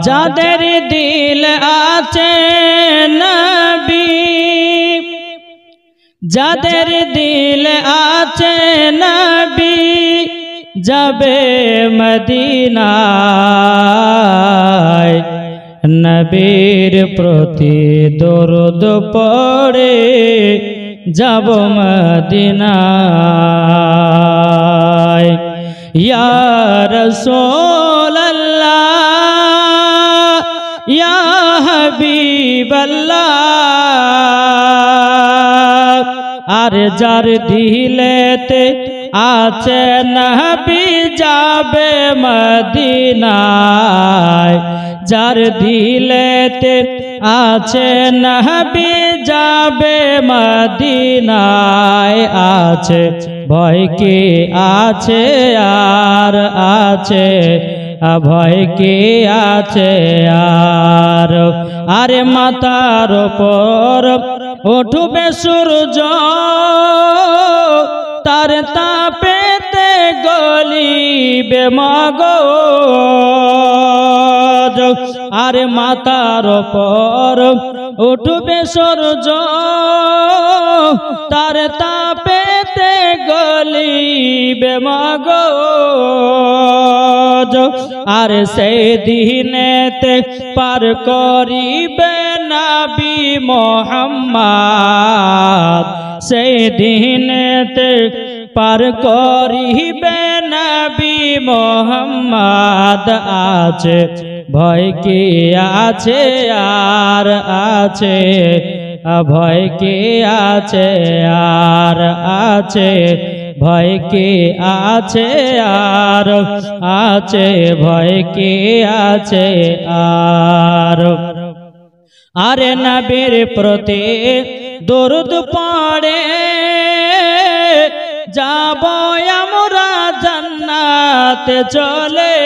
যাদের দিল আছে নবী, যাদের দিল আছে নবী যাবে মদিনায়, নবীর প্রতি দরুদ পড়ে যাব মদিনায়। ইয়া রাসূলুল্লাহ ইয়া হাবিবাল্লাহ, আর যার দিলেতে আছে নবী যাবে মদিনায়, যার দিলেতে আছে নবী যাবে মদিনায়। আছে ভয় কি আছে আর আছে ভয় কি আছে আর, আরে মাথার উপর উঠবে সূর্য তার তাপেতে গলিবে মগজ, আরে মাথার উপর উঠবে সূর্য তার তাপেতে গলিবে মগজ, আর সেই দিনেতে পার করিবে নবী মুহাম্মদ, সেই দিনেতে পার করিবে নবী মুহাম্মদ। আছে ভয় কি আছে আর আছে ভয় কি আছে আর আছে ভয় কি আছে আর আছে ভয় কি আছে আর, আরে নবীর প্রতি দরুদ পড়ে যাব আমরা জান্নাতে চলে,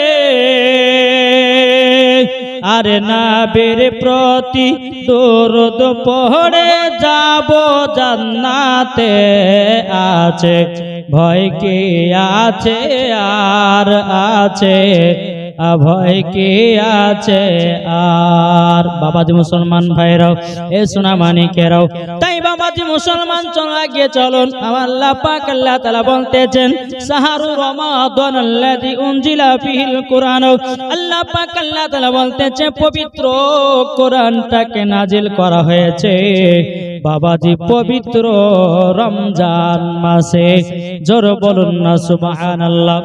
আরে নবীর প্রতি দরুদ পড়ে যাব জান্নাতে। আছে ভয় কি আছে আর আছে ভয় কি আছে আর। বাবাজি মুসলমান ভাইরাও এ সোনা মানিকেরাও, তাই বাবাজি মুসলমান চলো আগে চলুন। আমার আল্লাহ পাক আল্লাহ তাআলা বলতেছেন শাহরু রমাদান আল্লাযী উনজিলা ফীহিল কুরআন, আল্লাহ পাক আল্লাহ তাআলা বলতেছে পবিত্র কোরআনটাকে নাজিল করা হয়েছে বাবাজি পবিত্র রমজান মাসে। জোর বলুন না সুবহানাল্লাহ।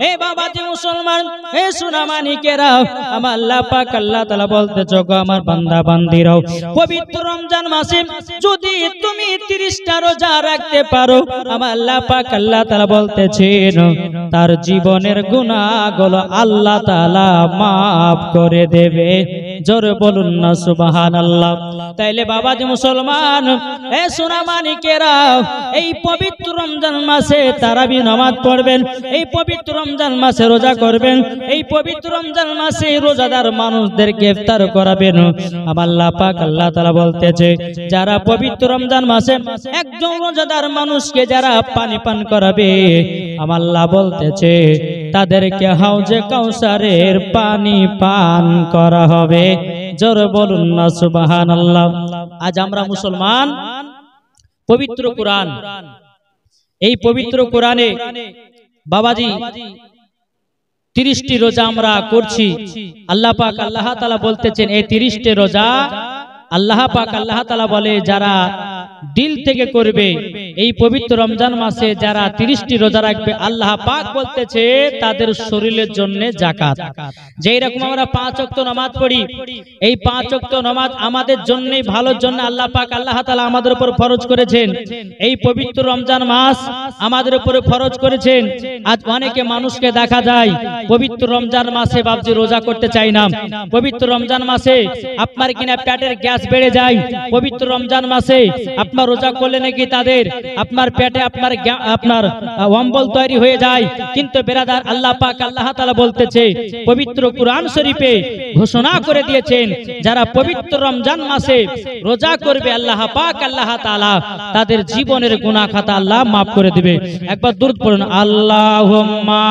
এ বাবাজি মুসলমান এ সোনা মানিকেরা, আমার আল্লাহ পাক আল্লাহ তাআলা বলতেছে গো আমার বান্দা বান্দিরাও, পবিত্র রমজান মাসে যদি তুমি 30টা রোজা রাখতে পারো, আমার আল্লাহ পাক আল্লাহ তাআলা বলতেছেন তার জীবনের গুনাহগুলো আল্লাহ তাআলা maaf করে দেবে। জোর বলুন না সুবহানাল্লাহ। তাইলে বাবাজি মুসলমান এ সোনা মানিকেরা, এই পবিত্র রমজান মাসে তারাবি নামাজ পড়বেন, এই পবিত্র রমজান মাসে রোজা করবেন, এই পবিত্র রমজান মাসে রোজাদার মানুষদেরকে ইফতার করাবেন। আমার আল্লাহ পাক আল্লাহ তাআলা বলতেছে যারা পবিত্র রমজান মাসে একজন রোজাদার মানুষকে যারা পানি পান করাবে, আমার আল্লাহ বলতেছে তাদেরকে হাউজে কাউসারের পানি পান করা হবে। জোরে বলুন না সুবহানাল্লাহ। আজ আমরা মুসলমান পবিত্র কোরআন, এই পবিত্র কোরআনে বাবাজি 30টি রোজা আমরা করছি। আল্লাহ পাক আল্লাহ তাআলা বলতেছেন এই 30টি রোজা আল্লাহ পাক আল্লাহ তাআলা বলে যারা দিল থেকে করবে এই পবিত্র রমজান মাসে যারা 30টি রোজা রাখবে, আল্লাহ পাক বলতেছে তাদের শরীরের জন্য যাকাত। যেই রকম আমরা 5 ওয়াক্ত নামাজ পড়ি, এই 5 ওয়াক্ত নামাজ আমাদের জন্যই ভালোর জন্য আল্লাহ পাক আল্লাহ তাআলা আমাদের উপর ফরজ করেছেন। এই পবিত্র রমজান মাস আমাদের উপরে ফরজ করেছেন। আজ অনেকে মানুষকে দেখা যায় পবিত্র রমজান মাসে বাবজি রোজা করতে চায় না, পবিত্র রমজান মাসে আপনার কিনা পেটের গ্যাস বেড়ে যায়, পবিত্র রমজান মাসে আপনার রোজা করলে নাকি তাদের আপনার পেটে আপনার অম্বল তৈরি হয়ে যায়। কিন্তু বেরাদার আল্লাহ পাক আল্লাহ তাআলা বলতেছে পবিত্র কুরআন শরীফে ঘোষণা করে দিয়েছেন যারা পবিত্র রমজান মাসে রোজা করবে আল্লাহ পাক আল্লাহ তাআলা তাদের জীবনের গুনাহ খাতা আল্লাহ maaf করে দিবে। একবার দরুদ পড়ুন, আল্লাহুম্মা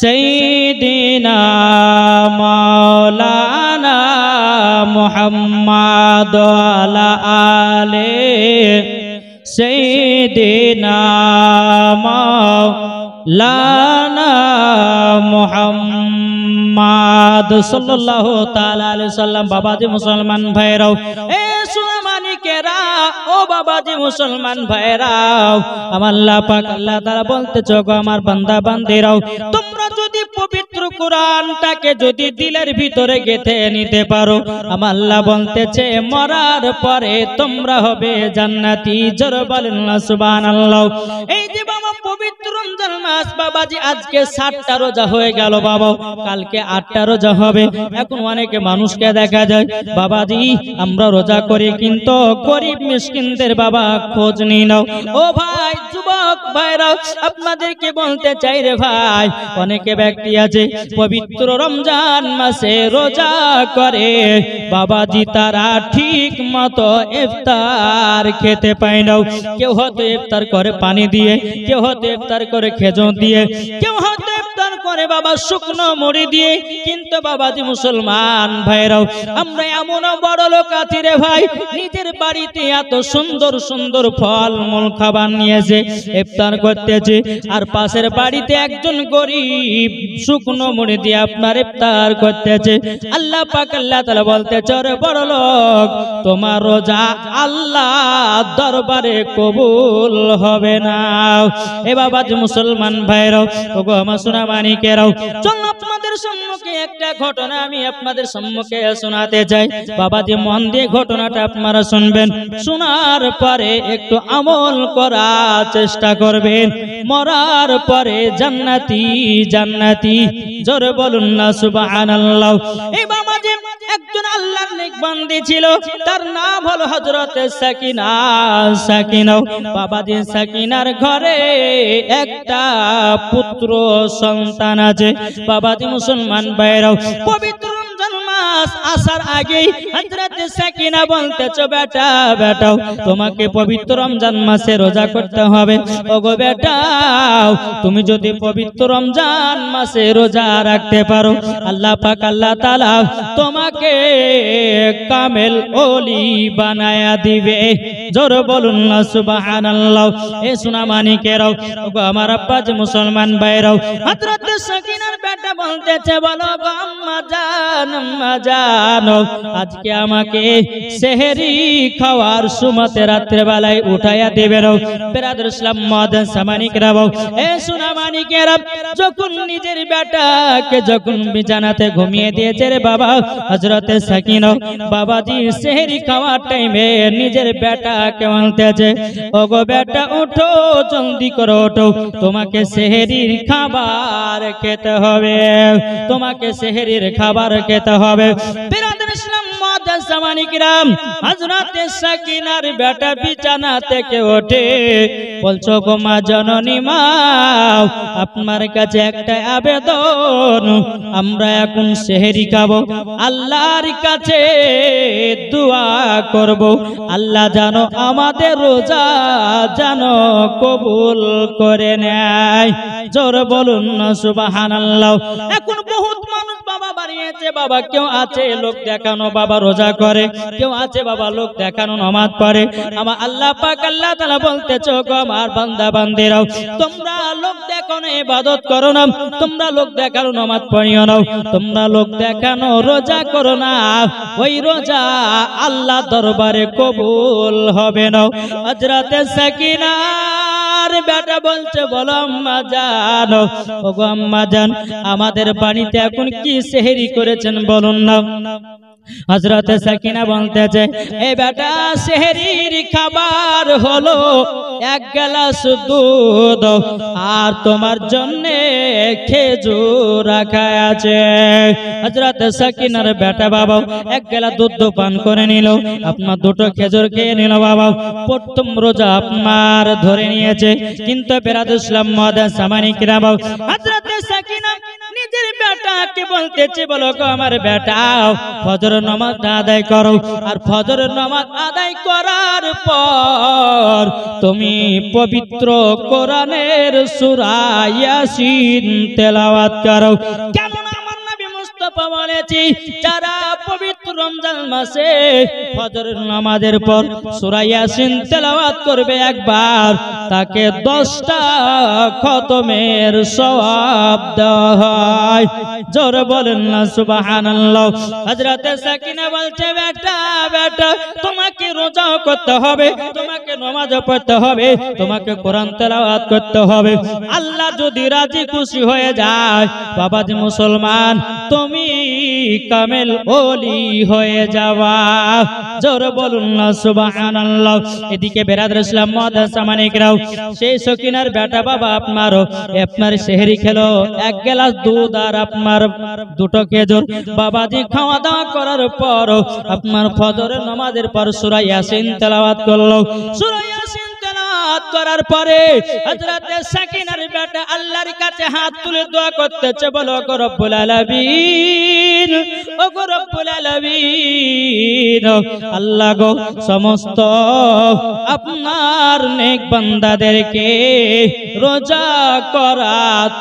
সাইয়্যিদিনা মাওলানা মুহাম্মদ আলা আলে সাইয়্যিদিনা মাওলানা মুহাম্মদ সাল্লাল্লাহু তাআলা আলাইহি সাল্লাম। বাবাজি মুসলমান ভাইরাও, এ সুনামানিকেরা, ও বাবাজি মুসলমান ভাইরাও, আমার আল্লাহ পাক আল্লাহ তাআলা বলতেছে, গো আমার বান্দা বান্দিরাও, তোমরা যদি পবিত্র কোরআনটাকে যদি দিলের ভিতরে গেঁথে নিতে পারো, আমার আল্লাহ বলতেছে মরার পরে তোমরা হবে জান্নাতি। জোরে বলেন না সুবহানাল্লাহ। এই যে বাবা পবিত্র রমজান মাস বাবাজি, আজকে 60টা রোজা হয়ে গেল বাবা, কালকে 8টা রোজা হবে। এখন অনেকে মানুষকে দেখা যায় বাবাজি আমরা রোজা করি, কিন্তু গরিব মিসকিনদের বাবা খোঁজ নিয়ে নাও। ও ভাই যুবক ভাইরা, আপনাদেরকে বলতে চাই রে ভাই, অনেকে ব্যক্তি আছে পবিত্র রমজান মাসে রোজা করে বাবাজি, তারা ঠিক মতো ইফতার খেতে পায় না। কেউ হয়তো ইফতার করে পানি দিয়ে, কেউ হয়তো ইফতার করে খেজুর দিয়ে, কেউ হয়তো ইফতার করে বাবা শুকনো মুড়ি দিয়ে। কিন্তু বাবাজি মুসলমান ভাইরাও, আমরা এমন বড় লোক আছি রে ভাই, নিজের বাড়িতে এত সুন্দর সুন্দর ফল মূল খাবার নিয়েছে, ইফতার করতেছে, আর পাশের বাড়িতে একজন গরিব শুকনো মুড়ি দিয়ে আপনার ইফতার করতেছে। আল্লাহ পাক আল্লাহ তাআলা বলতেছে, রে বড় লোক, তোমার রোজা আল্লাহ দরবারে কবুল হবে না। এ বাবাজি মুসলমান ভাইরাও, ওগো আমার সোনামানিকেরাও, চল আপনাদের সম্মুখে একটা ঘটনা আমি আপনাদের সম্মুখে শোনাতে চাই। বাবাজি মন দিয়ে ঘটনাটা আপনারা শুনবেন, শোনার পরে একটু আমল করার চেষ্টা করবেন। মরার পরে জান্নাতি জান্নাতি। জোরে বলুন না সুবহানাল্লাহ। এই বাবাজি একজন আল্লাহর নেক বান্দী ছিল, তার নাম হলো হযরত সাকিনা। সাকিনা বাবাজি, সাকিনার ঘরে একটা পুত্র সন্তান আছে। বাবাজি মুসলমান ভাইরাও, পবিত্র রমজান মাস আসার আগেই হযরত সাকিনা বলতেছে, বেটা বেটাও তোমাকে পবিত্র রমজান মাসে রোজা করতে হবে। ওগো বেটাও, তুমি যদি পবিত্র রমজান মাসে রোজা রাখতে পারো, আল্লাহ পাক আল্লাহ তাআলা তোমাকে কামেল ওলি বানায়া দিবে। জোরে বলুন না সুবহানাল্লাহ। এ সোনামানিকেরাও, ওগো আমার আব্বাজি মুসলমান ভাইরাও, হযরত সাকিনার বেটা বলতেছে, বলো গো আম্মা জান, আম্মা জান, আজকে আমাকে সেহরি খাওয়ার সুমতে রাত্রে বেলায় উঠাইয়া দিবেন। বেরাদর ইসলাম মাদান সামানিকেরাও, এ সোনামানিকেরা, যখন নিজের বেটাকে যখন বিছানাতে ঘুমিয়ে দিয়েছে রে বাবা হযরত সাকিনা, বাবাজি সেহরি খাওয়ার টাইমে নিজের বেটাকে বলতেছে, ওগো বেটা ওঠো, জলদি করে ওঠো, তোমাকে সেহরির খাবার খেতে হবে, তোমাকে সেহরির খাবার খেতে হবে। বেরাদর ইসলাম মাদান সামানিকেরাম, হযরত সাকিনার বেটা বিছানা থেকে ওঠে, বলছো গো মা জননী, মা আপনার কাছে একটা আবেদন, আমরা এখন সেহরি খাবো, আল্লাহর কাছে দোয়া করব, আল্লাহ জানো আমাদের রোজা জানো কবুল করে নেয়। জোরে বলুন না সুবহানাল্লাহ। এখন বহুত মানুষ বাবা বাড়িয়েছে বাবা, কেউ আছে লোক দেখানো বাবা রোজা করে, কেউ আছে বাবা লোক দেখানো নামাজ পড়ে। আমার আল্লাহ পাক আল্লাহ তাআলা বলতেছে, গো আমার বান্দা বান্দিরাও, তোমরা লোক দেখানো ইবাদত করো না, তোমরা লোক দেখানো নামাজ পড়িও না, তোমরা লোক দেখানো রোজা করো না, ওই রোজা আল্লাহ দরবারে কবুল হবে না। হযরত সাকিনার বেটা বলছে, বলো আম্মা জান, ওগো আম্মা জান, আমাদের বাড়িতে এখন কি সেহরি করেছেন বলুন না। হযরত সাকিনা বলতেছে, এ বেটা সেহরির খাবার হলো এক গ্লাস দুধ, আর তোমার জন্য খেজুর রাখা আছে। হযরত সাকিনার বেটা বাবা এক গ্লাস দুধ পান করে নিল, আপনার দুটো খেজুর খেয়ে নিল বাবা। প্রথম রোজা আপনার ধরে নিয়েছে, কিন্তু বেরাদর ইসলাম মাদান সামানিকেরাম, হযরত সাকিনা নিজের বেটা বেটাকে বলতেছে, বলো গো আমার বেটা ফজর নামাজ আদায় করো, আর ফজর নামাজ আদায় করার পর তুমি পবিত্র কোরআনের সূরা ইয়াসিন তেলাওয়াত করো। কেমন আমার নবী মুস্তাফা বলেছি, যারা পবিত্র রমজান মাসে ফজর নামাজের পর সূরা ইয়াসিন তেলাওয়াত করবে একবার, তাকে 10টা খতমের সওয়াব দেওয়া হয়। জোরে বলেন না সুবহানাল্লাহ। হযরতে সাকিনা বলছে, বেটা বেটা তোমাকে রোজাও করতে হবে, তোমাকে নামাজও পড়তে হবে, তোমাকে কোরআন তেলাওয়াত করতে হবে। আল্লাহ যদি রাজি খুশি হয়ে যায় বাবাজি মুসলমান, তুমি কামেল ওলি হয়ে যাবা। জোরে বলুন না সুবহানাল্লাহ। এদিকে বেরাদর ইসলাম মাদ্রাসা মানিকরাও, সেই সকিনার বেটা বাবা আপনার সেহরি খেলো 1 গ্লাস দুধ আর আপনার 2টো খেজুর। বাবাজি খাওয়া দাওয়া করার পর আপনার ফজরের নামাজের পর সূরা ইয়াসিন তেলাওয়াত করলো। সূরা ইয়াসিন তেলাওয়াত করার পরে হযরতে সাকিনার বেটা আল্লাহর কাছে হাত তুলে দোয়া করতেছে, বলো গো রব্বুল আলামিন, ও গো রব্বুল আলামিন, আল্লাহ গো সমস্ত আপনার নেক বান্দাদেরকে রোজা করা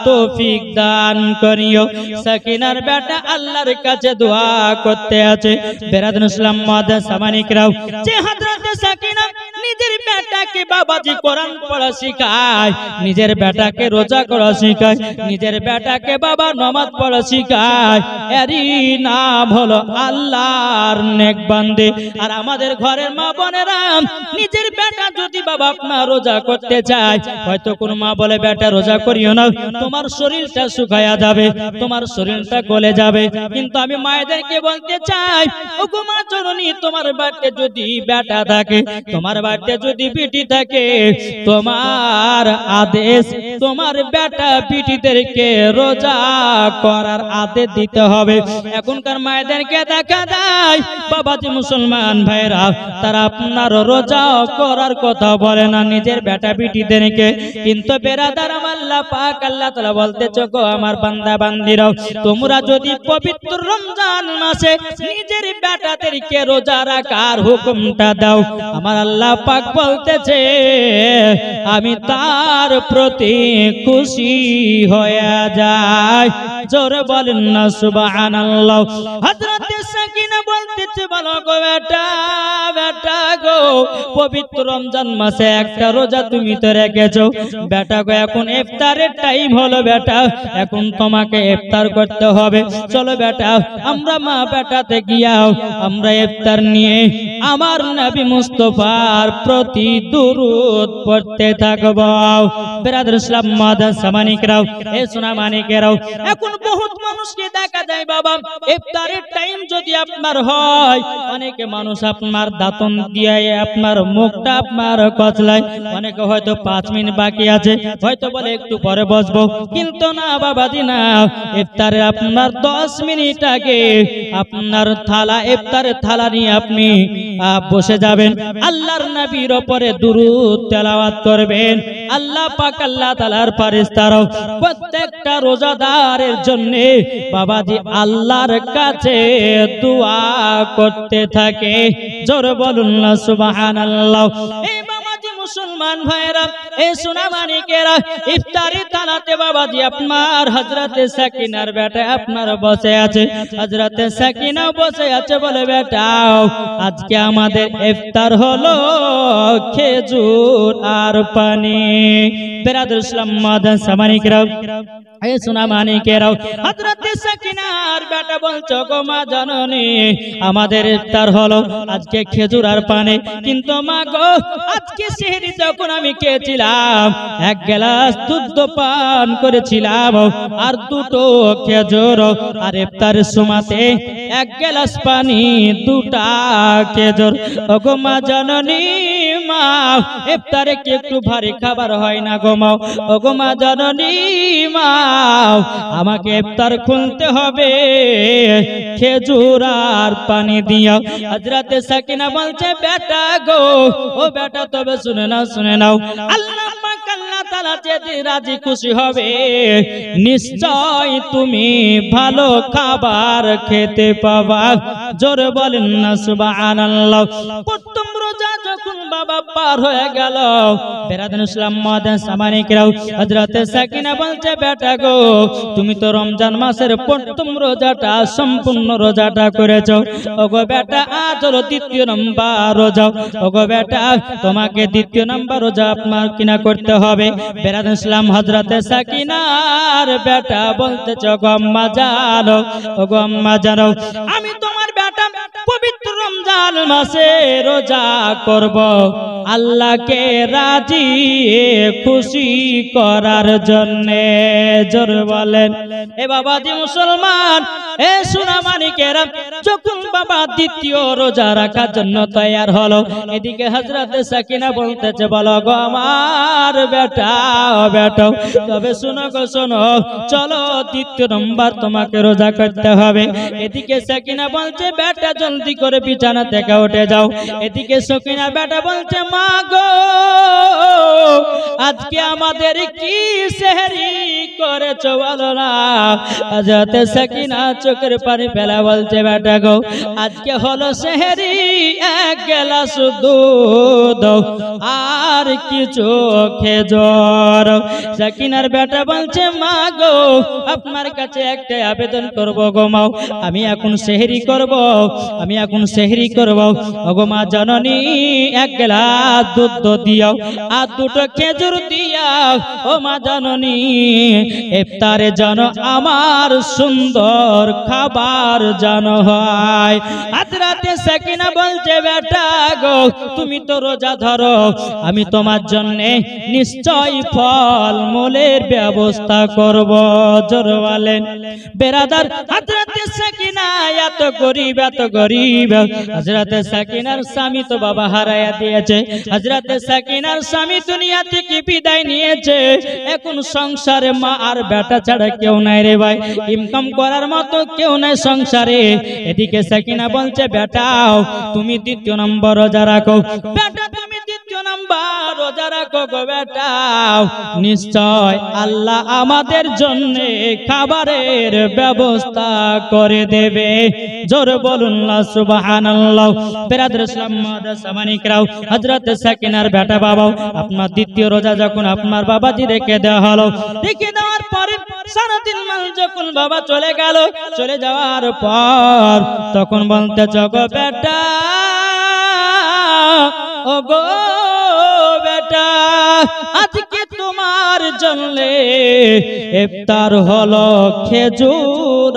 তৌফিক দান করিও। সাকিনার বেটা আল্লাহর কাছে দোয়া করতে আছে। বেরাদর ইসলাম মাদ্রাসা মানিকরাও, যে হযরতে সাকিনা নিজের বেটাকে বাবাজি কোরআন পড়া শিখায়, নিজের বেটাকে রোজা করা শিখায়, নিজের বেটাকে বাবা নামাজ পড়া শিখায়, এরই নাম হলো আল্লাহর নেক বান্দে। আর আমাদের ঘরের মা বোনেরা, নিজের বেটা যদি বাবা আপনার রোজা করতে চায়, হয়তো কোন মা বলে বেটা রোজা করিও না, তোমার শরীরটা শুকায়া যাবে, তোমার শরীরটা গলে যাবে। কিন্তু আমি মায়েদেরকে বলতে চাই, ও গো মা জননী, তোমার বাড়িতে যদি বেটা থাকে, তোমার বাড়িতে যদি বিটি থাকে, তোমার আদেশ তোমার বেটা বিটিদেরকে রোজা করার আদেশ দিতে হবে। এখনকার মায়েদেরকে দেখা যায় বাবাজি মুসলমান ভাইরা, তারা আপনার রোজা করার কথা বলে না নিজের বেটা বিটিদেরকে। কিন্তু বেরাদার আমার আল্লাহ পাক আল্লাহ তাআলা বলতেছে, গো আমার বান্দা বান্দিরাও, তোমরা যদি পবিত্র রমজান মাসে নিজের বেটাদেরকে রোজা রাখার হুকুমটা দাও, আমার আল্লাহ পাক বলতেছে আমি তার প্রতি খুশি হয়ে যাই। জোরে বলেন না সুবহানাল্লাহ। হযরতে সাকিনা বলতেছে, বলো গো বেটা বেটা গো, পবিত্র রমজান মাসে একটা রোজা তুমি তো রেখেছো, বেটা গো এখন ইফতারের টাইম হলো, বেটা এখন তোমাকে ইফতার করতে হবে। চলো বেটা, আমরা মা বেটাতে গিয়াও আমরা ইফতার নিয়ে আমার নবী মুস্তাফার প্রতি দুরূদ পড়তে থাকব। বেরাদর ইসলাম মাদ্রাসা মানিকরাও, এ সোনা মানিকেরাও, এখন বহুত মানুষকে দেখা যায় বাবা ইফতারের টাইম যদি আপনার হয়, অনেকে মানুষ আপনার দাঁতন দিয়ে আপনার মুখটা আপনার কচলায়, অনেকে হয়তো 5 মিনিট বাকি আছে, হয়তো বলে একটু পরে বসবো, কিন্তু না বাবাজি না, ইফতারে আপনার 10 মিনিট আগে আপনার থালা ইফতারের থালা নিয়ে আপনি বসে যাবেন, আল্লাহর নবীর উপরে দুরূদ তেলাওয়াত করবেন। আল্লাহ পাক আল্লাহ তাআলার ফেরেশতারাও প্রত্যেকটা রোজাদারের জন্য বাবাজি আল্লাহর কাছে দোয়া করতে থাকে। জোরে বলুন না সুবহানাল্লাহ। এই বাবাজি মুসলমান ভাইরা, এই সোনা মানিকেরা, ইফতারি থালাতে বাবাজি আপনার হযরতে সাকিনার বেটা আপনার বসে আছে, হযরতে সাকিনা বসে আছে, বলে বেটাও আজকে আমাদের ইফতার হলো খেজুর আর পানি। বেরাদর ইসলাম মাদ্রাসা মানিকরাও, এই সোনা মানিকেরাও, হযরতে সাকিনার বেটা বলছো, গো মা জননী, আমাদের ইফতার হলো আজকে খেজুর আর পানি, কিন্তু মা গো আজকে সেহরি যখন আমি খেয়েছিলাম 1 গ্লাস দুধ পান করেছিলাম আর 2টো খেজুর, আর ইফতারের সময়তে 1 গ্লাস পানি 2টা খেজুর। ও গো মা জননী, মা ইফতারে কি একটু ভারী খাবার হয় না গো মা? ও গো মা জননী, মা আমাকে ইফতার খুলতে হবে খেজুর আর পানি দিয়া। হযরতে সাকিনা বলছে, বেটা গো, ও বেটা তবে শুনে নাও, শুনে নাও, আল্লাহ পাক আল্লাহ তাআলা যেদিন রাজি খুশি হবে নিশ্চয় তুমি ভালো খাবার খেতে পাবা। জোরে বলেন না সুবহানাল্লাহ। প্রথম রোজা যখন বাবা পার হয়ে গেল, বেরাদান ইসলাম মাদান সামানিকরাও হযরত সাকিনা বলছে, বেটা গো তুমি তো রমজান মাসের প্রথম রোজাটা সম্পূর্ণ রোজাটা করেছো, ওগো বেটা আজ হলো দ্বিতীয় নম্বর রোজা, ওগো বেটা তোমাকে দ্বিতীয় নম্বর রোজা আপনার কিনা করতে হবে। বেরাদান ইসলাম হযরত সাকিনার বেটা বলতেছে, ওগো আম্মা জানো, ওগো আম্মা জানো আমি তোমার বেটা পবিত্র রমজান মাসে রোজা করব আল্লাহকে রাজি খুশি করার জন্য। জোরে বলেন। এ বাবাজি মুসলমান, এ সোনামানিকেরা, যখন বাবা দ্বিতীয় রোজা রাখার জন্য তৈয়ার হলো, এদিকে হযরত সাকিনা বলতেছে, বলো গো আমার বেটা, বেটা তবে শোনো গো শোনো, চলো দ্বিতীয় নম্বর তোমাকে রোজা করতে হবে। এদিকে সাকিনা বলছে, বেটা জলদি করে বিছানা থেকে উঠে যাও। এদিকে সাকিনা বেটা বলছে, মা গো আজকে আমাদের কি সেহরি করেছো বলো না। হযরত সাকিনা চোখের পানি ফেলা বলছে, বেটা গো আজকে হলো সেহরি এক গ্লাস দুধ আর কিছু খেজুর। সাকিনার বেটা বলছে, মা গো আপনার কাছে একটা আবেদন করব গো মা, আমি এখন সেহরি করব, আমি এখন সেহরি করব, ওগো মা জননী এক গ্লাস দুধ দিও আর দুটো খেজুর দিও, ও মা জননী ইফতারে যেন আমার সুন্দর খাবার যেন হয়। হযরত সাকিনা বলছে, বেটা গো তুমি তো রোজা ধরো, আমি তোমার জন্য নিশ্চয় ফল মূলের ব্যবস্থা করব। জোরে বলেন। বেরাদার হযরত সাকিনা এত গরিব, এত গরিব। হযরত সাকিনার স্বামী তো বাবা হারায়া দিয়েছে, হযরত সাকিনার স্বামী দুনিয়া থেকে বিদায় নিয়েছে, এখন সংসারে মা আর বেটা ছাড়া কেউ নাই রে ভাই, ইনকাম করার মতো কেউ নাই সংসারে। এদিকে সাকিনা বলছে, বেটাও তুমি দ্বিতীয় নম্বর রোজা রাখো, বেটা তুমি দ্বিতীয় নম্বর রোজা রাখো গো বেটাও, নিশ্চয় আল্লাহ আমাদের জন্য খাবারের ব্যবস্থা করে দেবে। জোরে বলুন না সুবহানাল্লাহ। বেরাদার ইসলাম মাদার সামানিকরাও হযরত সাকিনার বেটা বাবা আপনার দ্বিতীয় রোজা যখন আপনার বাবাজি রেখে দেওয়া হলো, রেখে দেওয়ার পরে সারা দিন মাস যখন বাবা চলে গেল, চলে যাওয়ার পর তখন বলতে, গো বেটা, ও গো বেটা আজকে তোমার জন্য ইফতার হলো খেজুর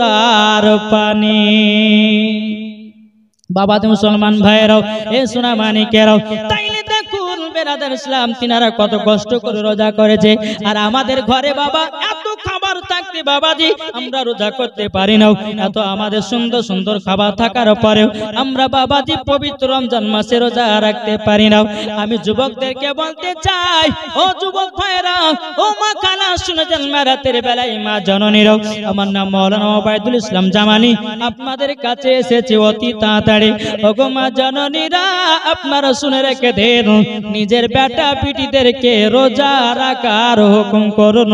আর পানি। বাবা মুসলমান ভাইরাও, এ সোনামানিকেরাও, তাইলে দেখুন বেরাদার ইসলাম তিনারা কত কষ্ট করে রোজা করেছে, আর আমাদের ঘরে বাবা এত খাবার থাকতে বাবাজি আমরা রোজা করতে পারি না। এত আমাদের সুন্দর সুন্দর খাবার থাকার পরেও আমরা বাবাজি পবিত্র রমজান মাসে রোজা রাখতে পারি না। আমি যুবকদেরকে বলতে চাই, ও যুবক ভাইরা, ও মা খালা শুনে যান, রাতের বেলায় মা জননীরাও, আমার নাম মাওলানা ওবায়দুল ইসলাম জামানি, আপনাদের কাছে এসেছে অতি তাড়াতাড়ি। ওগো মা জননীরা, আপনারা শুনে রেখে দেন, নিজের বেটা পিটিদেরকে রোজা রাখার হুকুম করুন,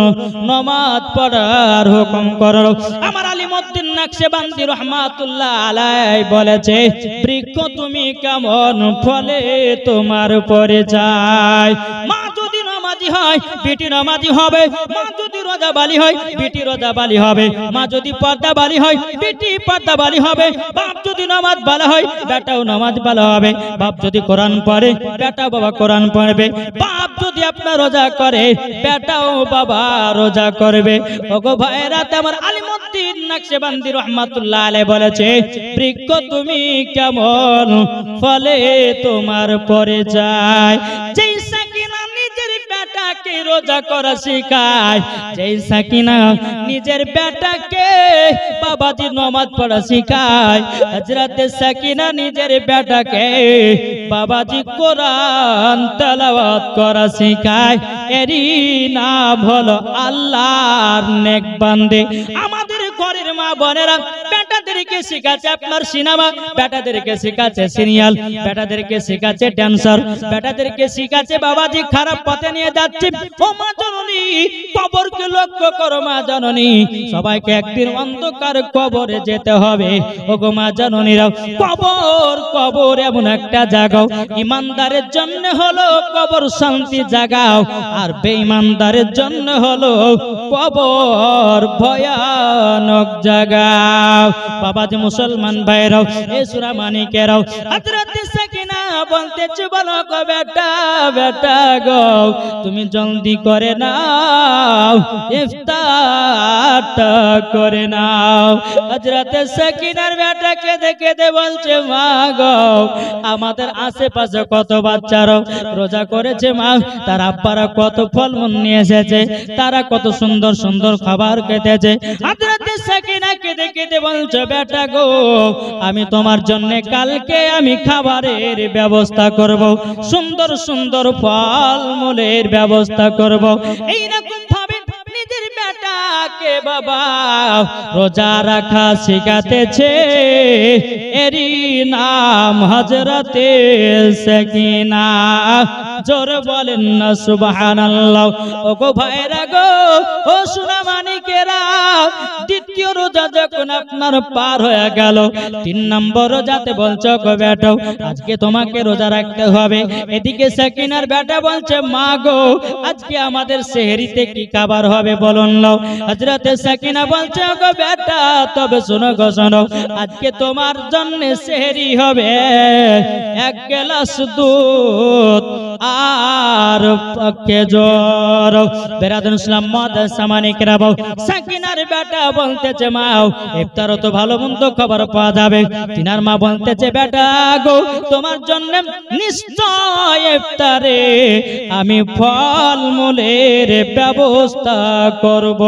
নামাজ পড়ার হুকুম করুন। আমার আলিমউদ্দিন নকশবন্দি রহমাতুল্লাহ আলাইহি বলেছে, বৃক্ষ তুমি কেমন ফলে তোমার পরে যায়। মা যদি নামাজি হয় বেটি নামাজি হবে, মা যদি রোজাবালি হয় বেটি রোজাবালি হবে, মা যদি পর্দাবালি হয় বেটি পর্দাবালি হবে, বাপ যদি নামাজ ভালো হয় বেটাও নামাজ ভালো হবে, বাপ যদি কোরআন পড়ে বেটা বাবা কোরআন পড়বে, বাপ যদি আপনার রোজা করে বেটাও বাবা রোজা করবে। ওগো ভাইরা, আমার আলিমউদ্দিন নকশবন্দি রহমাতুল্লাহ আলাইহি বলেছে, বৃক্ষ তুমি কেমন ফলে তোমার পরে যায়। যেই সাকিনা নিজের বেটাকে রোজা করা শিখায়, যেই সাকিনা নিজের বেটাকে বাবাজি নামাজ পড়া শিখায়, হযরত সাকিনা নিজের বেটাকে বাবাজি কোরআন তেলাওয়াত করা শিখায়, এরই নাম হলো আল্লাহর নেক বান্দে। আমাদের ঘরের মা বোনেরা বেটাদের বেটাদেরকে শেখাচ্ছে আপনার সিনেমা, বেটাদেরকে শেখাচ্ছে সিরিয়াল, বেটাদেরকে শেখাচ্ছে ড্যান্সার, বেটাদেরকে শেখাচ্ছে বাবাজি খারাপ পথে নিয়ে যাচ্ছে। ও মা জননী, কবরকে লক্ষ্য করো মা জননী, সবাইকে একদিন অন্ধকার কবরে যেতে হবে। ও গো মা জননীরা, কবর এমন একটা জায়গা, ইমানদারের জন্য হলো কবর শান্তি জাগাও, আর বেঈমানদারের জন্য হলো কবর ভয়ানক জাগাও। বাবাজি মুসলমান ভাইরাও, এ সূরা মানিকেরাও, হযরত সাকিনা বলতেছে বলো গো বেটা, বেটা গো তুমি জলদি করে নাও, ইফতারটা করে নাও। হযরত সাকিনার বেটাকে দেখে বলছে মা গো আমাদের আশেপাশে কত বাচ্চারা রোজা করেছে মা, তার আব্বারা কত ফলমূল নিয়ে এসেছে, তারা কত সুন্দর সুন্দর খাবার খেতেছে। হযরত সাকিনাকে দেখে বলছে বেটা গো আমি তোমার জন্য কালকে আমি খাবারের ব্যবস্থা করব, সুন্দর সুন্দর ফলমূলের ব্যবস্থা করব। এইরকম ভাবে নিজের বেটাকে বাবা রোজা রাখা শিখাতেছে, এরই নাম হযরতে সাকিনা। জোর বলেন না সুবহানাল্লাহ। ও গো ভাইরা গো, ও সোনা মানিকেরা, দ্বিতীয় রোজা যখন আপনার পার হয়ে গেল, 3 নম্বর রোজাতে বলছো গো বেটা আজকে তোমাকে রোজা রাখতে হবে। এদিকে সাকিনার বেটা বলছে মা গো আজকে আমাদের সেহরিতে কি খাবার হবে বলুন নাও। হযরত সাকিনা বলছে গো বেটা তবে শোনো গো শোনো, আজকে তোমার জন্য সেহরি হবে 1 গ্লাস দুধ আর খেজুর। বেরাদুল ইসলাম মাদ্রাসা মানিকেরা, সাকিনার বেটা বলতেছে মা ইফতারও তো ভালো মন্দ খাবার পাওয়া যাবে। তিনার মা বলতেছে বেটা গো তোমার জন্য নিশ্চয় ইফতারে আমি ফলমূলের ব্যবস্থা করব।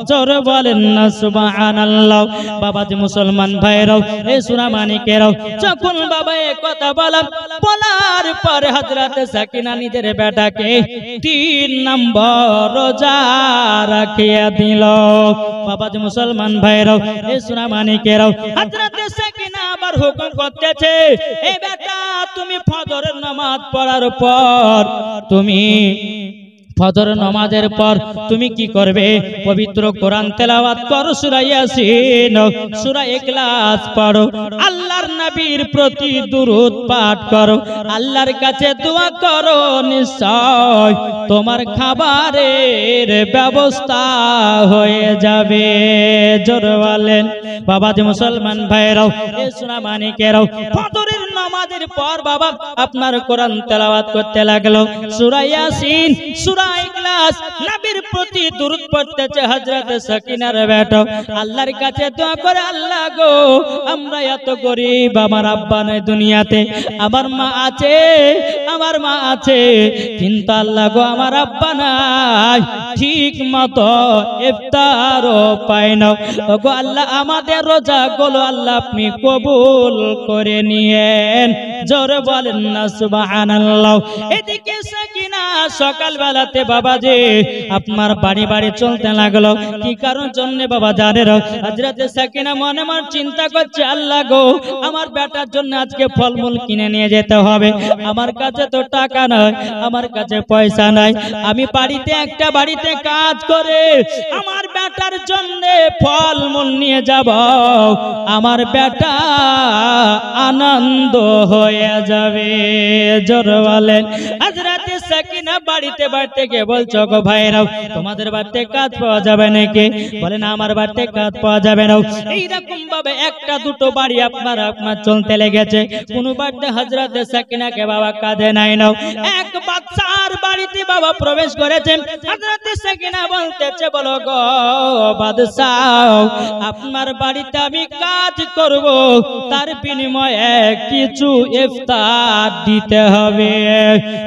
জোর বলেন না সুবহানাল্লাহ। বাবাজি মুসলমান ভাইরাও, এই সূরা মানিকেরাও, যখন বাবা এই কথা বলার পরে হযরত সাকিনা নিজের বেটাকে 3 নম্বর রোজা রাখিয়া দিল। বাবাজি মুসলমান ভাইরাও, এই সূরা মানিকেরাও, হযরত সাকিনা আবার হুকুম করতেছে এই বেটা তুমি ফজরের নামাজ পড়ার পর তুমি ফজর নামাজের পর তুমি কি করবে? পবিত্র কোরআন তেলাওয়াত করো, সূরা ইয়াসিন, সূরা ইখলাস পড়ো, আল্লাহর নবীর প্রতি দুরূদ পাঠ করো, আল্লাহর কাছে দোয়া করো, নিশ্চয় তোমার খাবারের ব্যবস্থা হয়ে যাবে। জোর বলেন বাবাজি মুসলমান ভাইরাও, এই সূরা মানিকেরাও, ফজরের নামাজের পর বাবা আপনার কোরআন তেলাওয়াত করতে লাগলো, সূরা ইয়াসিন, সূরা ইখলাস, নবীর প্রতি দুরূদ পড়তেছে হযরত সাকিনার বেটা, আল্লাহর কাছে দোয়া করে আল্লাহ গো আমরা এত গরীব, আমার আব্বা নাই দুনিয়াতে, আমার মা আছে কিন্তু আল্লাহ গো আমার আব্বা নাই, ঠিক মতো ইফতারও পায় না। গো আল্লাহ আমাদের রোজা গুলো আল্লাহ আপনি কবুল করে নিয়েন। জোরে বলেন না সুবহানাল্লাহ। এদিকে সাকিনা সকাল বেলাতে বাবাজি আপনার বাড়ি বাড়ি চলতে লাগলো। কি কারণ জন্য বাবা জানেন? হযরত সাকিনা মনে মনে চিন্তা করছে আল্লাহ গো আমার বেটার জন্য আজকে ফলমূল কিনে নিয়ে যেতে হবে, আমার কাছে তো টাকা নাই, আমার কাছে পয়সা নাই, আমি বাড়িতে কাজ করে আমার বেটার জন্য ফলমূল নিয়ে যাব, আমার বেটা আনন্দ হয়ে যাবে। জোর বলেন। হযরত সাকিনা বাড়িতে গিয়ে বলছো গো ভাইরাও তোমাদের বাড়িতে কাজ পাওয়া যাবে নাকি? বলে না আমার বাড়িতে কাজ পাওয়া যাবে না। এইরকম ভাবে একটা দুটো বাড়ি আপনার চলতে লেগেছে, কোন বাড়িতে হযরত সাকিনাকে বাবা কাজে নাই নাও। এক বাদশার বাড়িতে বাবা প্রবেশ করেছেন। হযরত সাকিনা বলতেছে বলো গো বাদশাহ আপনার বাড়িতে আমি কাজ করব, তার বিনিময়ে কিছু ইফতার দিতে হবে।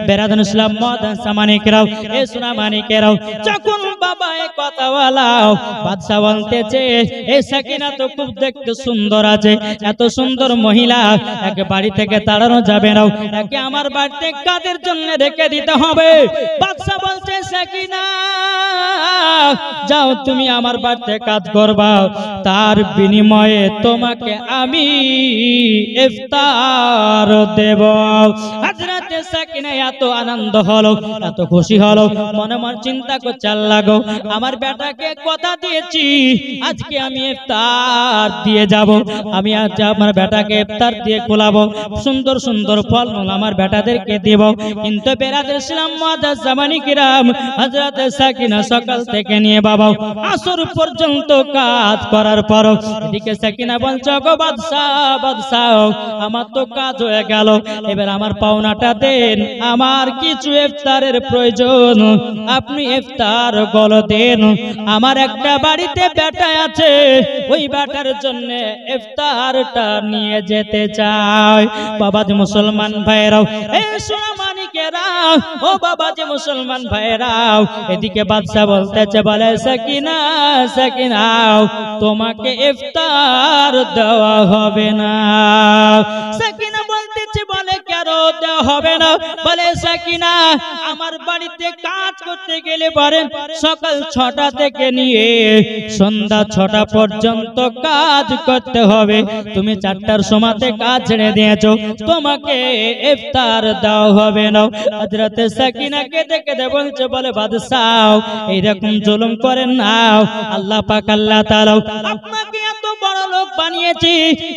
বেরাদুল ইসলাম মাদ্রাসা মানিকেরাও, এই সূরা মানিকেরাও, যখন বাবা এই কথা বলাও বাদশা বলতেছে এই সাকিনা তো খুব দেখতে সুন্দর আছে, এত সুন্দর মহিলা একে বাড়ি থেকে তাড়ানো যাবে না, একে আমার বাড়িতে কাজের জন্য রেখে দিতে হবে। হবে। বাদশা বলছে সাকিনা যাও তুমি আমার বাড়িতে কাজ করবা, তার বিনিময়ে তোমাকে আমি ইফতার দেব। হযরতে সাকিনা এত আনন্দ হলো, এত খুশি হলো, মনে মনে চিন্তা করতে লাগলো আমার বেটাকে কথা দিয়েছি আজকে আমি ইফতার দিয়ে যাব, আমি আজ আমার বেটাকে ইফতার দিয়ে খোলাবো, সুন্দর সুন্দর ফল আমার বেটাদেরকে দেব। কিন্তু বেরাদের ইসলাম মুআজ্জাজ জামানি কিরাম হযরতে সাকিনা সকাল থেকে নিয়ে বাবা আসর পর্যন্ত কাজ করার পর এদিকে সাকিনা বলছে গো বাদশা বাদশা আমার তো কাজ হয়ে গেল, এবার আমার পাওনাটা দেন, আমার কিছু ইফতারের প্রয়োজন, আপনি ইফতার গুলো দেন। আমার একটা বাড়িতে বেটা আছে, ওই বেটার জন্য ইফতারটা নিয়ে যেতে চাই। বাবা যে মুসলমান ভাইরাও এই সোনামানিকেরা, ও বাবা যে মুসলমান ভাইরাও, এদিকে বাদশা বলতেছে বলে সাকিনা সাকিনা তোমাকে ইফতার দেওয়া হবে না। সাকিনা বলতেছে বলে কেন দেওয়া হবে না? বলে সাকিনা আমার বাড়িতে কাজ করতে গেলে পারেন সকাল 6টা থেকে নিয়ে সন্ধ্যা 6টা পর্যন্ত কাজ করতে হবে, তুমি 4টার সময়তে কাজ ছেড়ে দিয়েছো, তোমাকে ইফতার দেওয়া হবে না। হযরতে সাকিনাকে দেখে বলছে বলে বাদশাহ এইরকম জুলুম করেন না, আল্লাহ পাক আল্লাহ তাআলা আপনাকে এত বড় লোক বানিয়েছে,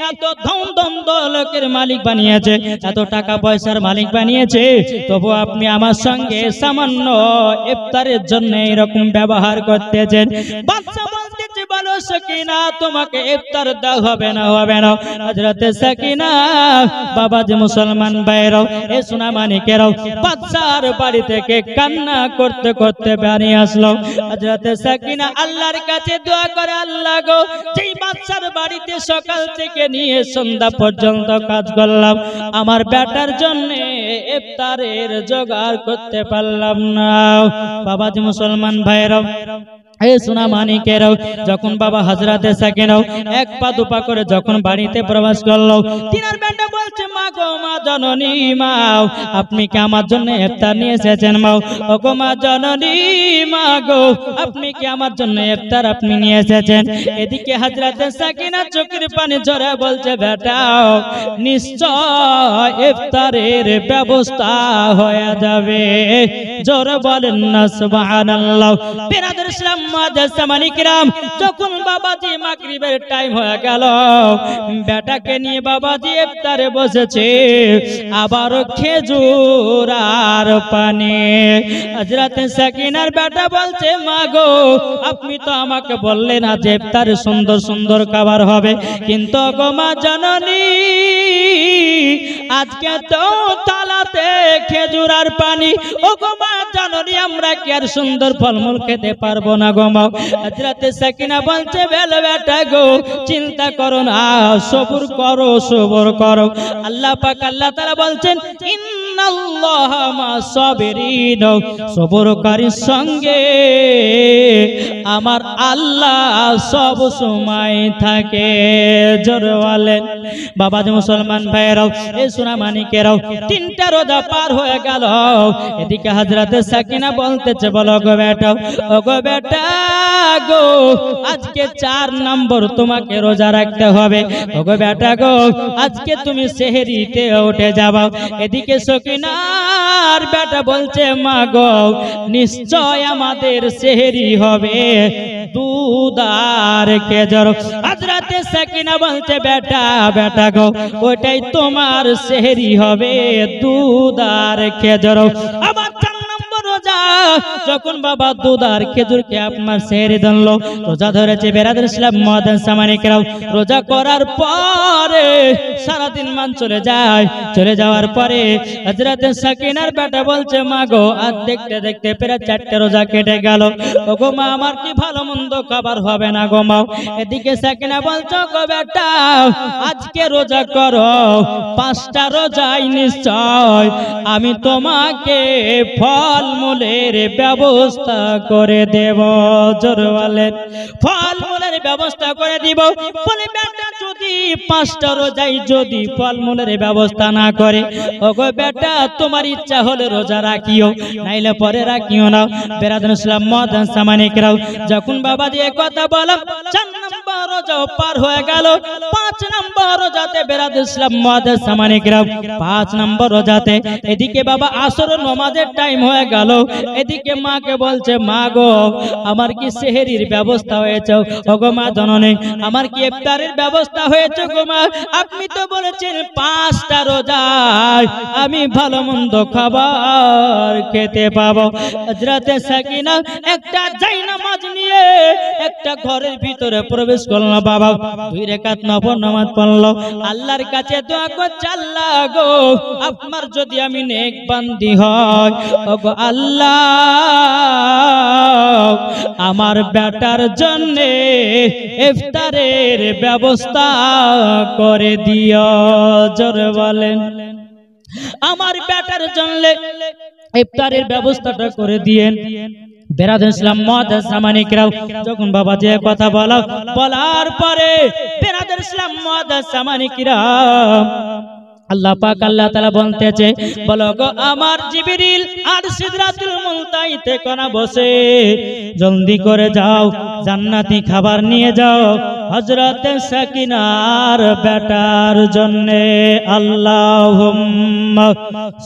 এত ধন ধন দৌলতের মালিক বানিয়েছে, এত টাকা পয়সার মালিক বানিয়েছে, তবু আপনি আমার সঙ্গে সামান্য ইফতারের জন্য এরকম ব্যবহার করতেছেন। বাদশা বলতেছে বলো সাকিনা তোমাকে ইফতার দেওয়া হবে না হবে না। হযরতে সাকিনা বাবা যে মুসলমান ভাইরাও এ সোনামানিকেরাও বাদশার বাড়ি থেকে কান্না করতে করতে বেরিয়ে আসলো। হযরতে সাকিনা আল্লাহর কাছে দোয়া করে আল্লাহ গো যেই বাদশার বাড়িতে সকাল থেকে নিয়ে সন্ধ্যা পর্যন্ত কাজ করলাম, আমার বেটার জন্য ইফতারের জোগাড় করতে পারলাম না। বাবা যে মুসলমান ভাইরাও এ সোনামানিকেরাও যখন বাবা হযরতে সাকিনাও এক পা দুপা করে যখন বাড়িতে প্রবেশ করলো, তিনার বেটা বলছে মা গো মা জননী মা আপনি কি আমার জন্য ইফতার নিয়ে এসেছেন? মা ও গো মা জননী মা গো আপনি কি আমার জন্য ইফতার আপনি নিয়ে এসেছেন? এদিকে হযরতে সাকিনা চোখের পানি ঝরে বলছে বেটা নিশ্চয় ইফতারের ব্যবস্থা হয়ে যাবে, জোরে বলেন না সুবহানাল্লাহ। বিরাদর ইসলাম মুআজ্জাজ জামানি কিরাম যখন বাবাজি মাগরিবের টাইম হয়ে গেল, বেটাকে নিয়ে বাবাজি ইফতারে বসেছে, আবার খেজুর আর পানি। হযরতে সাকিনার বেটা বলছে মা গো আপনি তো আমাকে বললেন আজ ইফতারে সুন্দর সুন্দর খাবার হবে, কিন্তু গো মা জননী আজকে তো তালাতে খেজুর আর পানি, ও গো মা জননী আমরা কি আর সুন্দর ফলমূল খেতে পারবো না গো মা? হযরতে সাকিনা বলছে বেলে বেটা গো চিন্তা করো না, সবর করো সবর করো, আল্লাহ পাক আল্লাহ তাআলা বলছেন ইন্নাল্লাহা মা সাবিরিন, সবরকারীর সঙ্গে আমার আল্লাহ সব সময় থাকে। জোরে বলেন বাবা যে মুসলমান ভাইরাও এই সোনামানিকেরাও 3টা রোজা পার হয়ে গেল, এদিকে হযরতে সাকিনা বলতেছে বলো গো বেটা ও গো বেটা গো আজকে 4 নম্বর তোমাকে রোজা রাখতে হবে, ও গো বেটা গো আজকে তুমি সেহরিতে উঠে যাবা। এদিকে সাকিনার বেটা বলছে মা গো নিশ্চয় আমাদের সেহরি হবে দুধ আর খেজুর। হযরতে সাকিনা বলছে বেটা বেটা গো ওইটাই তোমার সেহরি হবে দুধ আর খেজুর। আবার 4 নম্বর রোজা যখন বাবা দুধ আর খেজুরকে আপনার সেহরি ধরলো, রোজা ধরেছে বেরাদর ইসলাম মুআজ্জাজ জামানিকেরাও, রোজা করার পরে সারাদিন মান চলে যায়, চলে যাওয়ার পরে হযরতে সাকিনার বেটা বলছে মা গো আজ দেখতে দেখতে প্রায় 4টে রোজা কেটে গেল, ও গো মা আমার কি ভালো মন্দ খাবার হবে না গো মা? এদিকে সাকিনা বলছো গো বেটা আজকে রোজা করো 5টা রোজাই নিশ্চয় আমি তোমাকে ফল মূল মূলের ব্যবস্থা করে দেব। জোরে বলেন, ফল মূলের ব্যবস্থা করে দিব। বলে বেটা যদি 5টা রোজাই যদি ফল মূলের ব্যবস্থা না করে, ওগো বেটা তোমার ইচ্ছা হলে রোজা রাখিও, নাইলে পরে রাখিও না। বেরাদুল ইসলাম মুআজ্জাজ সামানিকরাও, যখন বাবা দিয়ে কথা বললাম 4 নম্বর রোজাও পার হয়ে গেল। 5 নম্বর রোজাতে বেরাদুল ইসলাম মুআজ্জাজ সামানিকরাও, 5 নম্বর রোজাতে এদিকে বাবা আসর নামাজের টাইম হয়ে গেল। এদিকে মাকে বলছে, মা গো আমার কি সেহরির ব্যবস্থা হয়েছে? ওগো মা জননী আমার কি ইফতারের ব্যবস্থা হয়েছে গো মা? আপনি তো বলেছেন 5টা রোজায় আমি ভালো মন্দ খাবার খেতে পাবো। হযরতে সাকিনা একটা জায়নামাজ নিয়ে একটা ঘরের ভিতরে প্রবেশ করলো বাবা, 2 রাকাত নফল নামাজ পড়লো, আল্লাহর কাছে দোয়া করছে, আল্লাহ গো আপনার যদি আমি নেক বান্দি হয়, ওগো আল্লাহ আমার বেটার জন্য ইফতারের ব্যবস্থা করে দিও। জোরে বলেন, আমার বেটার জন্য ইফতারের ব্যবস্থাটা করে দিয়েন। বেরাদুল ইসলাম মুআজ্জাজ সামানিকরাও, যখন বাবা যে কথা বলার পরে বেরাদুল ইসলাম মুআজ্জাজ সামানিকরাও আল্লাহ পাক আল্লাহ তাআলা বলতেছে, বলো গো আমার জিবরিল আর সিদরাতুল মুনতাহিতে কোনা বসে জলদি করে যাও, জান্নাতি খাবার নিয়ে যাও হযরতে সাকিনার বেটার জন্য। আল্লাহুম্মা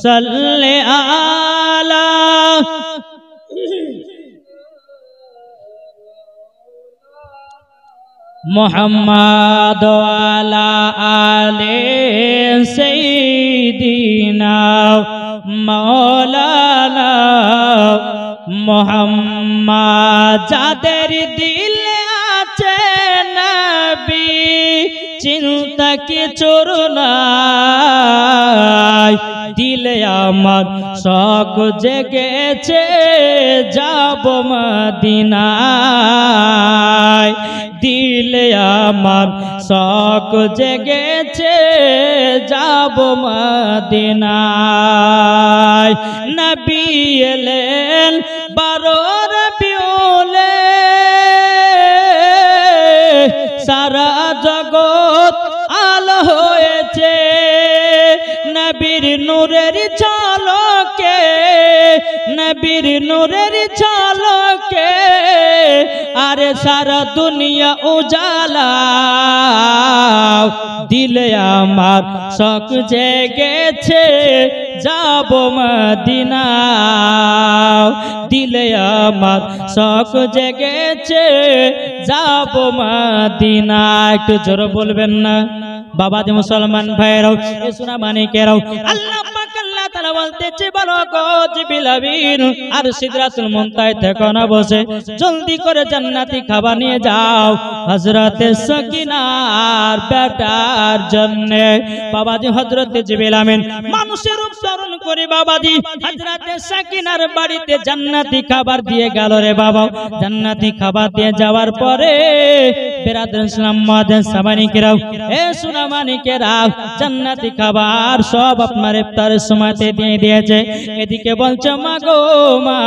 সাল্লি আলা মুহাম্মাদ ওয়ালা আলে সাইয়্যিদিনা মাওলানা মুহাম্মাদ। যাদের দিলে আছে নবী চিন্তা কিছুর নাই, দিলে আমার শখ জেগেছে যাব মদিনায়, দিলে আমার শখ জেগেছে যাব মদিনায়। নবী এলেন 12 রবিউলে, সারা জগৎ আলো হয়েছে নবীর নূরের ঝলকে, নবীর নূরের ঝলকে, আরে সারা দুনিয়া উজালা, দিলে আমার শখ জেগেছে যাব মদিনা, দিলে আমার শখ জেগেছে যাব মদিনা। একটু জোরে বলবেন না বাবা যে মুসলমান ভাইরাও এ সোনা মানিকেরাও, আল্লাহ পাক আল্লাহ তাআলা বলতেছে, বলো গো জিবরিল আমিন আর সিদরাতুল মুনতাহিতে কোনা বসে জলদি করে জান্নাতি খাবার নিয়ে যাও হযরতে সাকিনার বেটার জন্য। বাবাজি হযরতে জিবরিল আমিন মানুষের রূপ ধারণ করে বাবাজি হযরতে সাকিনার বাড়িতে জান্নাতি খাবার দিয়ে গেল রে বাবা। জান্নাতি খাবার দিয়ে যাওয়ার পরে বেরাদুল ইসলাম মুআজ্জাজ সামানিকেরাও, এ সোনা মানিকেরাও, জান্নাতি খাবার সব আপনার ইফতারের সময়তে দিয়ে দিয়েছে। এদিকে বলছে, মা গো মা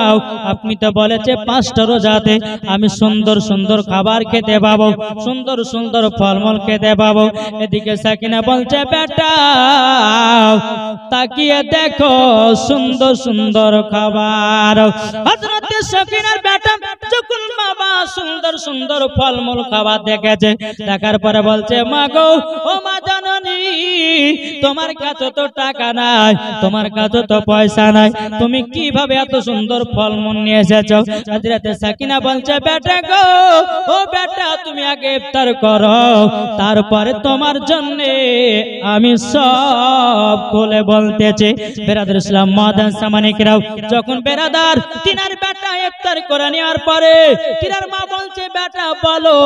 আপনি তো বলেছে 5টা রোজাতে আমি সুন্দর সুন্দর খাবার খেতে পাবো, সুন্দর সুন্দর ফলমূল খেতে পাবো। এদিকে সাকিনা বলছে, বেটা তাকিয়ে দেখো সুন্দর সুন্দর খাবার। হযরতে সাকিনার বেটা যখন বাবা সুন্দর সুন্দর ফলমূল খাবার দেখেছে, দেখার পরে বলছে, মা গো ও মা জননী তোমার কাছে তো টাকা নাই, তোমার কাছে তো পয়সা নাই, তুমি কিভাবে এত সুন্দর ফলমূল নিয়ে এসেছো? হযরতে সাকিনা বলছে, বেটা গো ও বেটা তুমি আগে ইফতার করো, তারপরে তোমার জন্য আমি সব খুলে বলতেছি। বেরাদুল ইসলাম মুআজ্জাজ সামানিকেরাও, যখন বেরাদার তিনার বেটা ইফতার করে নেওয়ার পরে তিনার মা বলছে, বেটা বলো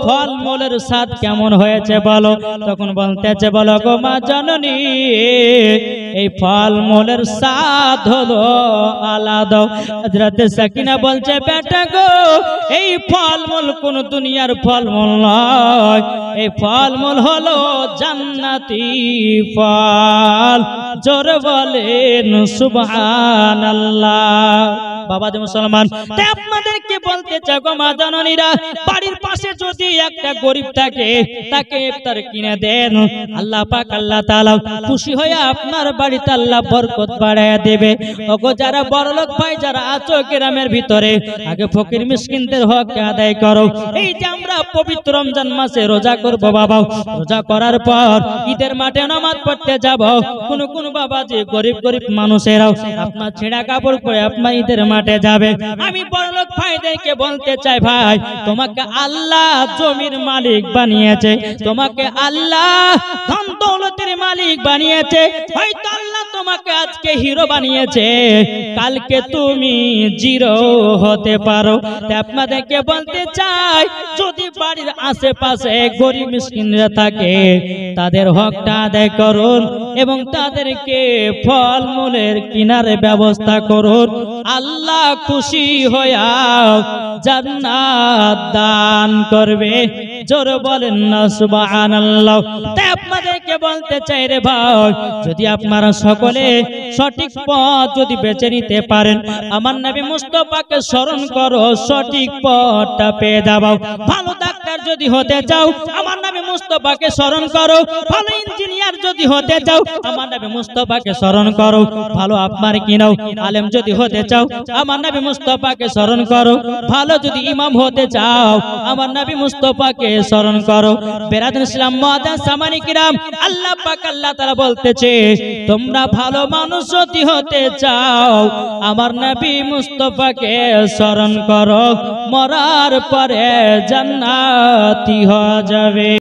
ফলমূলের স্বাদ কেমন হয়েছে বলো। তখন বলতেছে, বলো গো মা জননী এই ফলমূলের স্বাদ হলো আলাদা। হযরতে সাকিনা বলছে, বেটা গো এই ফলমূল কোন দুনিয়ার ফলমূল নয়, এই ফলমূল হলো জান্নাতি ফল। জোরে বলেন সুবহানাল্লাহ। বাবাজি মুসলমান। তাই আপনাদেরকে বলতে চাই গো মা জননীরা, বাড়ির পাশে যদি একটা গরিব থাকে তাকে ইফতার কিনে দেন, আল্লাহ পাক আল্লাহ তাআলা খুশি হয়ে আপনার বাড়িতে আল্লাহ বরকত বাড়ায়া দেবে। ওগো যারা বড়লোক ভাই যারা আছো গ্রামের ভিতরে, আগে ফকির মিসকিনদের হক আদায় করো। এই যে আমরা পবিত্র রমজান মাসে রোজা করব বাবা, রোজা করার পর ঈদের মাঠে নামাজ পড়তে যাব। কোন বাবা যে গরিব গরিব মানুষেরাও আপনার ছেঁড়া কাপড় পরে আপনার ঈদের মাঠে যাবে। আমি বড়লোক ভাইদেরকে বলতে চাই, ভাই তোমাকে আল্লাহ জমির মালিক বানিয়েছে, তোমাকে আল্লাহ ধন দৌলতের মালিক বানিয়েছে, হয়তো আল্লাহ তোমাকে আজকে হিরো বানিয়েছে, কালকে তুমি জিরো হতে পারো। তাই আপনাদেরকে বলতে চাই, যদি বাড়ির আশেপাশে গরিব মিসকিনরা থাকে তাদের হকটা আদায় করুন এবং তাদেরকে ফলমূলের কিনার ব্যবস্থা করুন। আল্লাহ খুশি হইয়া জান্নাত দান করবে। জোর বলেন না সুবহানাল্লাহ। তাই আপনাদেরকে বলতে চাই রে ভাই, যদি আপনারা সকলে সঠিক পথ যদি বেছে নিতে পারেন, আমার নবী মুস্তাফাকে স্মরণ করো, সঠিক পথটা পেয়ে যাবো। ভালো ডাক্তার যদি হতে চাও, আমার নবী মুস্তাফাকে স্মরণ করো। ভালো ইঞ্জিনিয়ার যদি হতে চাও, আমার নবী মুস্তাফাকে স্মরণ করো। ভালো আপনার কিনাও আলেম যদি হতে চাও, আমার নবী মুস্তাফাকে স্মরণ করো। ভালো যদি ইমাম হতে চাও, আমার নবী মুস্তাফাকে স্মরণ করো। বেরাদুল ইসলাম মুআদ্দাস সামানি কিরাম, আল্লাহ পাক আল্লাহ তাআলা বলতেছে, তোমরা ভালো মানুষ যদি হতে চাও, আমার নবী মুস্তাফাকে স্মরণ করো, মরার পরে জান্নাতি হয়ে যাবে।